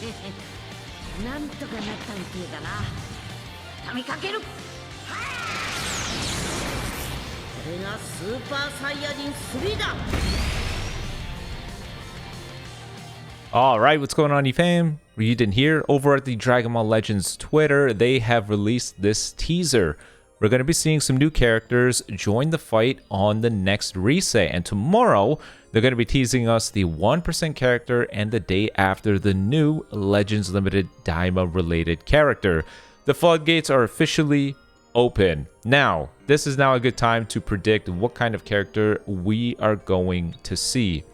なんとかなったみてえだな。神かける。これがスーパーサイヤ人3だ。Alright, what's going on, fam? Raiyuden here. Over at the Dragon Ball Legends Twitter, they have released this teaser. We're going to be seeing some new characters join the fight on the next reset, and tomorrow they're going to be teasing us the 1% character and the day after the new Legends Limited Daima related character. The floodgates are officially open. Now, this is now a good time to predict what kind of character we are going to see.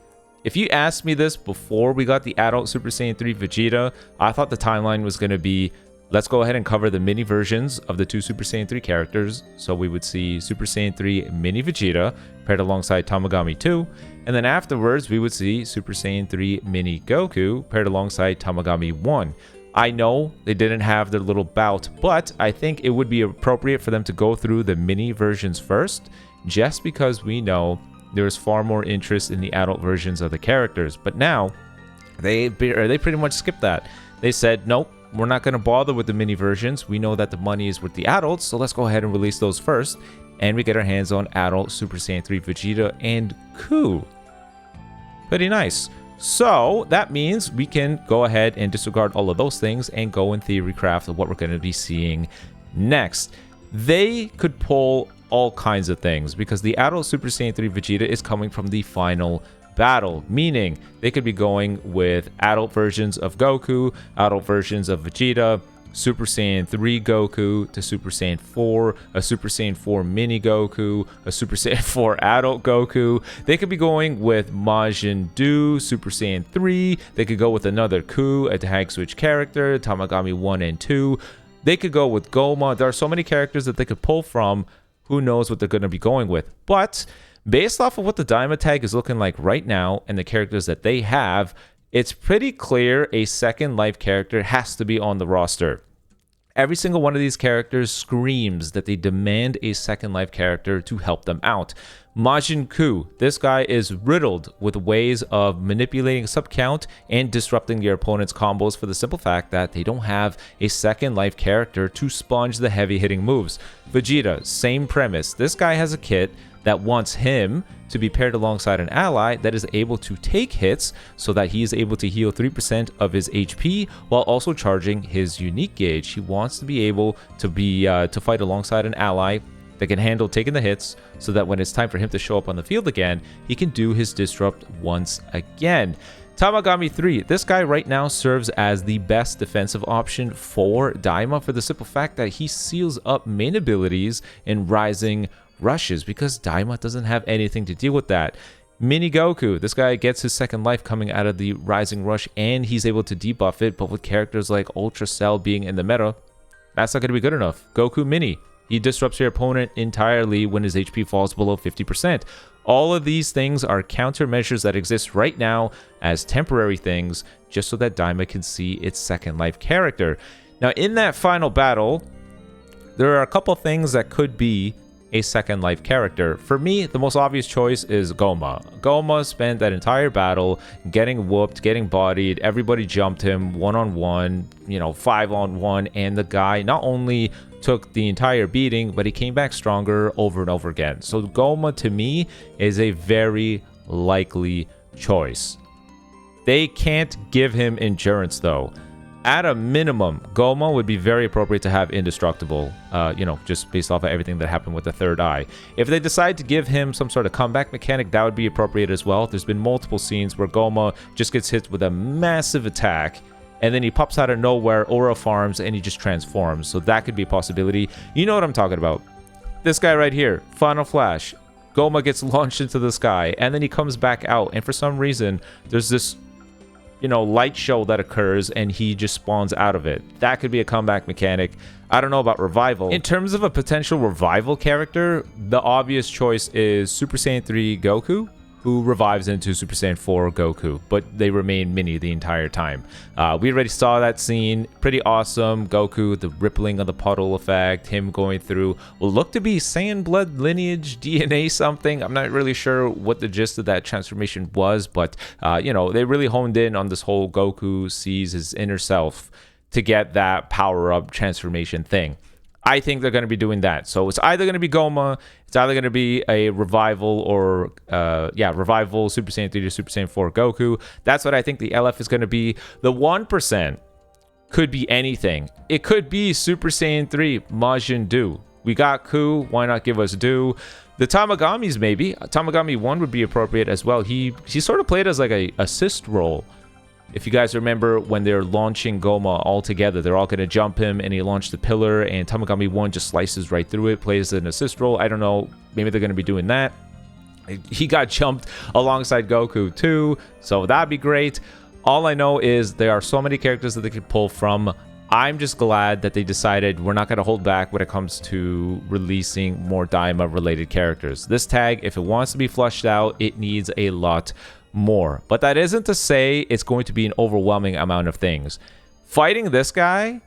If you asked me this before we got the adult Super Saiyan 3 Vegeta, I thought the timeline was going to be, let's go ahead and cover the mini versions of the two Super Saiyan 3 characters. So we would see Super Saiyan 3 Mini Vegeta paired alongside Tamagami 2. And then afterwards, we would see Super Saiyan 3 Mini Goku paired alongside Tamagami 1. I know they didn't have their little bout, but I think it would be appropriate for them to go through the mini versions first, just because we know there's far more interest in the adult versions of the characters. But now, they pretty much skipped that. They said, nope, we're not going to bother with the mini versions. We know that the money is with the adults, so let's go ahead and release those first. And we get our hands on adult Super Saiyan 3 Vegeta and Ku. Pretty nice. So that means we can go ahead and disregard all of those things and go in theory craft of what we're going to be seeing next. They could pull all kinds of things because the adult Super Saiyan 3 Vegeta is coming from the final battle, meaning they could be going with adult versions of Goku, adult versions of Vegeta, Super Saiyan 3 Goku to Super Saiyan 4, a Super Saiyan 4 Mini Goku, a Super Saiyan 4 Adult Goku. They could be going with Majin Buu, Super Saiyan 3. They could go with another Ku, a tag switch character, Tamagami 1 and 2. They could go with Goma. There are so many characters that they could pull from. Who knows what they're going to be going with. But based off of what the Daima tag is looking like right now and the characters that they have, it's pretty clear a second life character has to be on the roster. Every single one of these characters screams that they demand a second life character to help them out. Majin Ku, this guy is riddled with ways of manipulating sub count and disrupting your opponent's combos for the simple fact that they don't have a second life character to sponge the heavy hitting moves. Vegeta, same premise. This guy has a kit that wants him to be paired alongside an ally that is able to take hits so that he is able to heal 3% of his HP while also charging his unique gauge. He wants to be able to fight alongside an ally that can handle taking the hits so that when it's time for him to show up on the field again, he can do his disrupt once again. Tamagami 3, this guy right now serves as the best defensive option for Daima for the simple fact that he seals up main abilities in rising rushes because Daima doesn't have anything to deal with that. Mini Goku, this guy gets his second life coming out of the rising rush and he's able to debuff it, but with characters like Ultra Cell being in the meta, that's not going to be good enough. Goku Mini, he disrupts your opponent entirely when his HP falls below 50%. All of these things are countermeasures that exist right now as temporary things just so that Daima can see its second life character. Now in that final battle, there are a couple things that could be a second life character. For me, the most obvious choice is Goma. Goma spent that entire battle getting whooped, getting bodied. Everybody jumped him one-on-one, 5-on-1, and the guy not only took the entire beating, but he came back stronger over and over again. So Goma, to me, is a very likely choice. They can't give him endurance, though. At a minimum, Goma would be very appropriate to have indestructible, just based off of everything that happened with the third eye. If they decide to give him some sort of comeback mechanic, that would be appropriate as well. There's been multiple scenes where Goma just gets hit with a massive attack, and then he pops out of nowhere, aura farms, and he just transforms. So that could be a possibility. You know what I'm talking about. This guy right here, Final Flash. Goma gets launched into the sky, and then he comes back out, and for some reason, there's this light show that occurs and he just spawns out of it. That could be a comeback mechanic. I don't know about revival. In terms of a potential revival character, the obvious choice is Super Saiyan 3 Goku, who revives into Super Saiyan 4 Goku, but they remain mini the entire time. We already saw that scene. Pretty awesome. Goku, the rippling of the puddle effect, him going through will look to be Saiyan blood lineage, DNA something. I'm not really sure what the gist of that transformation was, but you know, they really honed in on this whole Goku sees his inner self to get that power-up transformation thing. I think they're going to be doing that. So it's either going to be Goma, it's either going to be a revival or, revival Super Saiyan 3 to Super Saiyan 4 Goku. That's what I think the LF is going to be. The 1% could be anything. It could be Super Saiyan 3 Majin Do. We got Ku, why not give us Do? The Tamagamis maybe. Tamagami 1 would be appropriate as well. He sort of played as like a assist role. If you guys remember when they're launching Goma all together, they're all going to jump him and he launched the pillar and Tamagami 1 just slices right through it, plays an assist role. I don't know. Maybe they're going to be doing that. He got jumped alongside Goku too, so that'd be great. All I know is there are so many characters that they could pull from. I'm just glad that they decided we're not going to hold back when it comes to releasing more Daima related characters. This tag, if it wants to be flushed out, it needs a lot more. But that isn't to say it's going to be an overwhelming amount of things. Fighting this guy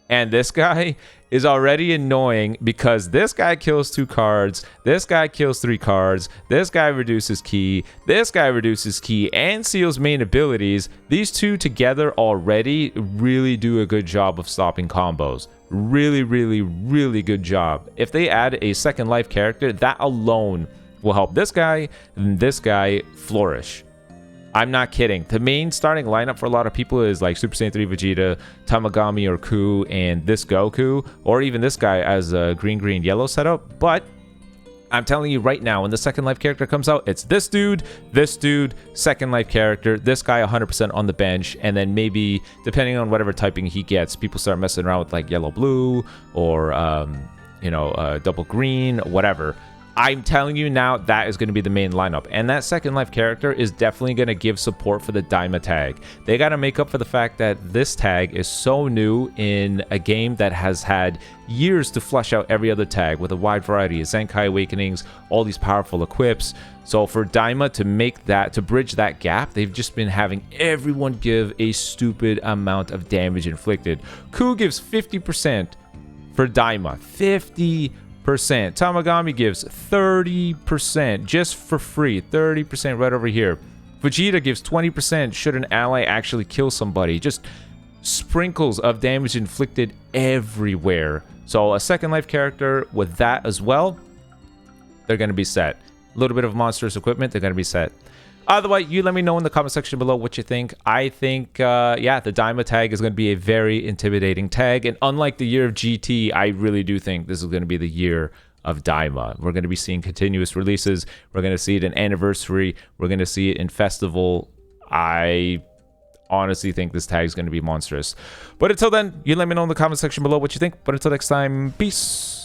and this guy is already annoying because this guy kills 2 cards, this guy kills 3 cards, this guy reduces ki, this guy reduces ki and seals main abilities. These two together already really do a good job of stopping combos. Really, really, really good job. If they add a second life character, that alone will help this guy and this guy flourish. I'm not kidding. The main starting lineup for a lot of people is like Super Saiyan 3 Vegeta, Tamagami or Ku, and this Goku, or even this guy as a green, yellow setup. But I'm telling you right now, when the second life character comes out, it's this dude, second life character, this guy 100% on the bench, and then maybe, depending on whatever typing he gets, people start messing around with like yellow-blue or, double green, whatever. I'm telling you now, that is going to be the main lineup. And that second life character is definitely going to give support for the Daima tag. They got to make up for the fact that this tag is so new in a game that has had years to flush out every other tag with a wide variety of Zenkai Awakenings, all these powerful equips. So for Daima to make that, to bridge that gap, they've just been having everyone give a stupid amount of damage inflicted. Ku gives 50% for Daima. 50%. Tamagami gives 30% just for free. 30% right over here. Vegeta gives 20% should an ally actually kill somebody. Just sprinkles of damage inflicted everywhere. So a second life character with that as well, they're going to be set. A little bit of monstrous equipment, they're going to be set. Either way, you let me know in the comment section below what you think. I think, the Daima tag is going to be a very intimidating tag. And unlike the year of GT, I really do think this is going to be the year of Daima. We're going to be seeing continuous releases. We're going to see it in Anniversary. We're going to see it in Festival. I honestly think this tag is going to be monstrous. But until then, you let me know in the comment section below what you think. But until next time, peace.